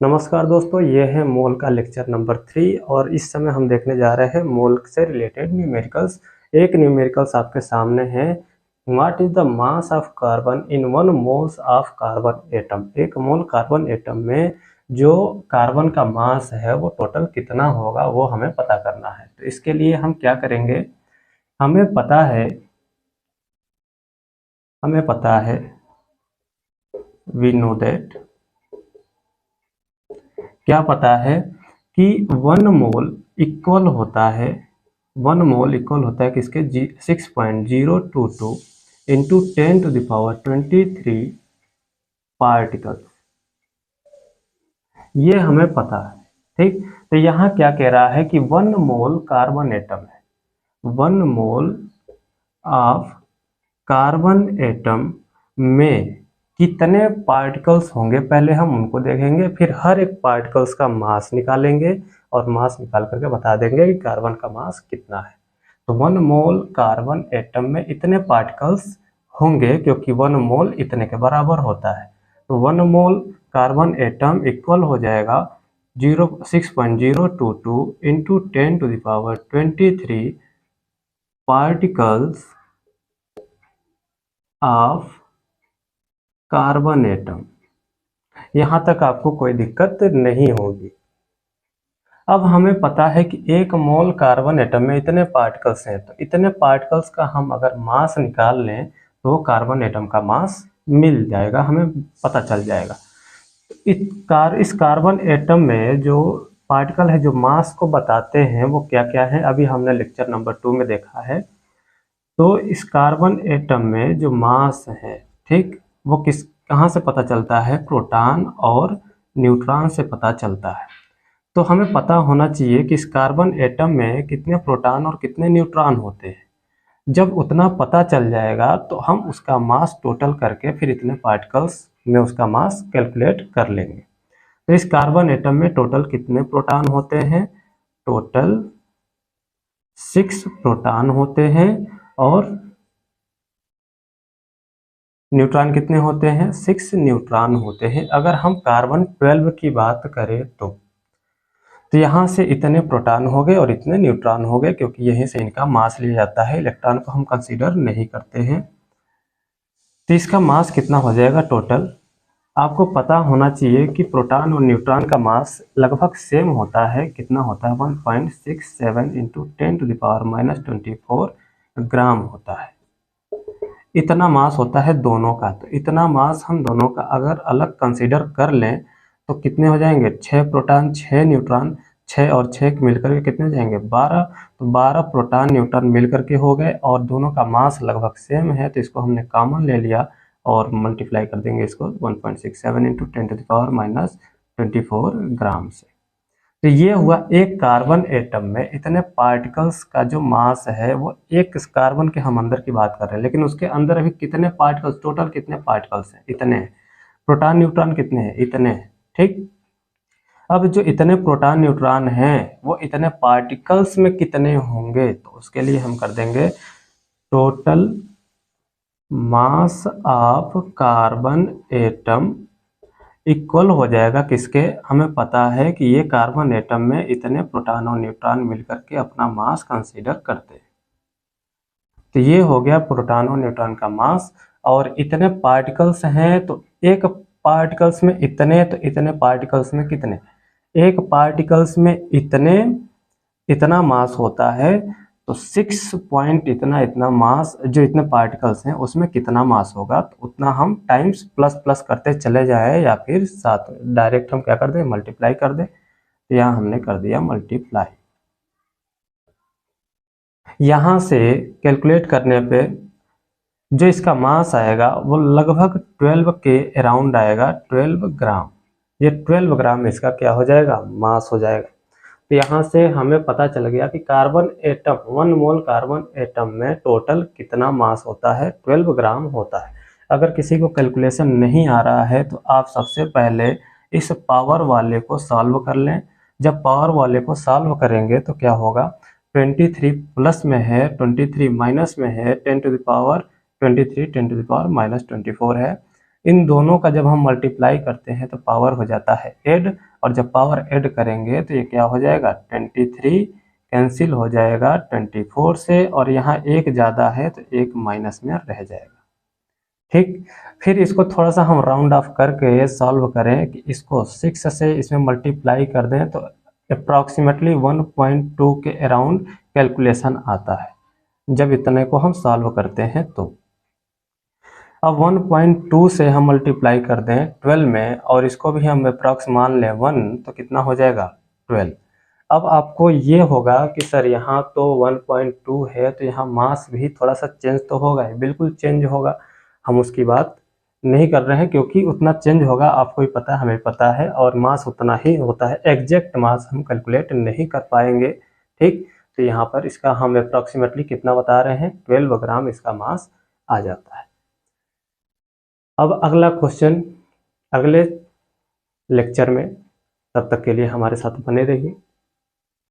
नमस्कार दोस्तों, ये है मोल का लेक्चर नंबर 3 और इस समय हम देखने जा रहे हैं मोल से रिलेटेड न्यूमेरिकल्स। एक न्यूमेरिकल्स आपके सामने है। What is the mass of carbon in 1 moles of carbon atom. एक मोल कार्बन एटम में जो कार्बन का मास है वो टोटल कितना होगा वो हमें पता करना है। तो इसके लिए हम क्या करेंगे, हमें पता है वी नो दैट, क्या पता है कि 1 मोल इक्वल होता है 1 मोल इक्वल होता है किसके 6.022 इंटू 10⁻23 पार्टिकल। ये हमें पता है, ठीक। तो यहाँ क्या कह रहा है कि 1 मोल कार्बन एटम है, 1 मोल ऑफ कार्बन एटम में कितने पार्टिकल्स होंगे, पहले हम उनको देखेंगे, फिर हर एक पार्टिकल्स का मास निकालेंगे और मास निकाल करके बता देंगे कि कार्बन का मास कितना है। तो 1 मोल कार्बन एटम में इतने पार्टिकल्स होंगे क्योंकि 1 मोल इतने के बराबर होता है। तो 1 मोल कार्बन एटम इक्वल हो जाएगा 6.022 into 10⁻23 particles of carbon atom. यहाँ तक आपको कोई दिक्कत नहीं होगी। अब हमें पता है कि 1 मोल कार्बन एटम में इतने पार्टिकल्स हैं, तो इतने पार्टिकल्स का हम अगर मास निकाल लें तो कार्बन एटम का मास मिल जाएगा, हमें पता चल जाएगा। इस कार्बन एटम में जो पार्टिकल है जो मास को बताते हैं वो क्या क्या है, अभी हमने लेक्चर नंबर 2 में देखा है। तो इस कार्बन एटम में जो मास है, ठीक, वो कहाँ से पता चलता है, प्रोटॉन और न्यूट्रॉन से पता चलता है। तो हमें पता होना चाहिए कि इस कार्बन एटम में कितने प्रोटॉन और कितने न्यूट्रॉन होते हैं। जब उतना पता चल जाएगा तो हम उसका मास टोटल करके फिर इतने पार्टिकल्स में उसका मास कैलकुलेट कर लेंगे। तो इस कार्बन एटम में टोटल कितने प्रोटॉन होते हैं, टोटल 6 प्रोटॉन होते हैं और न्यूट्रॉन कितने होते हैं, 6 न्यूट्रॉन होते हैं। अगर हम कार्बन 12 की बात करें तो यहाँ से इतने प्रोटॉन हो गए और इतने न्यूट्रॉन हो गए, क्योंकि यहीं से इनका मास लिया जाता है, इलेक्ट्रॉन को हम कंसीडर नहीं करते हैं। तो इसका मास कितना हो जाएगा टोटल, आपको पता होना चाहिए कि प्रोटॉन और न्यूट्रॉन का मास लगभग सेम होता है। कितना होता है, 1.67 इंटू 10⁻24 ग्राम होता है। इतना मास होता है दोनों का। तो इतना मास हम दोनों का अगर अलग कंसीडर कर लें तो कितने हो जाएंगे, 6 प्रोटॉन 6 न्यूट्रॉन, 6 और 6 मिलकर के कितने हो जाएंगे, 12। तो 12 प्रोटॉन न्यूट्रॉन मिलकर के हो गए और दोनों का मास लगभग सेम है, तो इसको हमने कॉमन ले लिया और मल्टीप्लाई कर देंगे इसको 1.67 इंटू 10⁻24 ग्राम से। तो ये हुआ एक कार्बन एटम में इतने पार्टिकल्स का जो मास है, वो एक कार्बन के हम अंदर की बात कर रहे हैं, लेकिन उसके अंदर अभी कितने पार्टिकल्स, टोटल कितने पार्टिकल्स हैं, इतने हैं। प्रोटॉन न्यूट्रॉन कितने हैं, इतने हैं, ठीक। अब जो इतने प्रोटॉन न्यूट्रॉन हैं वो इतने पार्टिकल्स में कितने होंगे, तो उसके लिए हम कर देंगे total mass of carbon atom equal हो जाएगा किसके, हमें पता है कि ये कार्बन एटम में इतने प्रोटॉन और न्यूट्रॉन मिलकर के अपना मास कंसीडर करते हैं। तो ये हो गया प्रोटॉन और न्यूट्रॉन का मास। और इतने पार्टिकल्स हैं तो एक पार्टिकल्स में इतने, तो इतने पार्टिकल्स में कितने, एक पार्टिकल्स में इतना मास होता है। तो 6 पॉइंट इतना मास, जो इतने पार्टिकल्स हैं उसमें कितना मास होगा, तो उतना हम टाइम्स प्लस प्लस करते चले जाए या फिर साथ डायरेक्ट हम क्या कर दें, मल्टीप्लाई कर दें। तो यहाँ हमने कर दिया मल्टीप्लाई। यहाँ से कैलकुलेट करने पे जो इसका मास आएगा वो लगभग 12 के अराउंड आएगा, 12 ग्राम। ये 12 ग्राम इसका क्या हो जाएगा, मास हो जाएगा। तो यहाँ से हमें पता चल गया कि carbon atom, 1 mole carbon atom में टोटल कितना मास होता है, 12 ग्राम होता है। अगर किसी को कैलकुलेशन नहीं आ रहा है तो आप सबसे पहले इस पावर वाले को सॉल्व कर लें। जब पावर वाले को सॉल्व करेंगे तो क्या होगा, 23 प्लस में है, 23 माइनस में है, 10⁻23 10⁻24 है। इन दोनों का जब हम मल्टीप्लाई करते हैं तो पावर हो जाता है ऐड, और जब पावर ऐड करेंगे तो ये क्या हो जाएगा 23 कैंसिल हो जाएगा 24 से, और यहाँ एक ज़्यादा है तो एक माइनस में रह जाएगा। ठीक, फिर इसको थोड़ा सा हम राउंड ऑफ करके सॉल्व करें कि इसको 6 से इसमें मल्टीप्लाई कर दें तो अप्रॉक्सीमेटली 1.2 के अराउंड कैलकुलेशन आता है जब इतने को हम सॉल्व करते हैं तो। अब 1.2 से हम मल्टीप्लाई कर दें 12 में, और इसको भी हम अप्रॉक्स मान लें 1, तो कितना हो जाएगा 12। अब आपको ये होगा कि सर यहाँ तो 1.2 है तो यहाँ मास भी थोड़ा सा चेंज तो होगा ही, बिल्कुल चेंज होगा, हम उसकी बात नहीं कर रहे हैं क्योंकि उतना चेंज होगा, आपको भी पता है हमें पता है, और मास उतना ही होता है, एग्जैक्ट मास हम कैलकुलेट नहीं कर पाएंगे। ठीक, तो यहाँ पर इसका हम अप्रॉक्सीमेटली कितना बता रहे हैं 12 ग्राम इसका मास आ जाता है। अब अगला क्वेश्चन अगले लेक्चर में, तब तक के लिए हमारे साथ बने रहिए।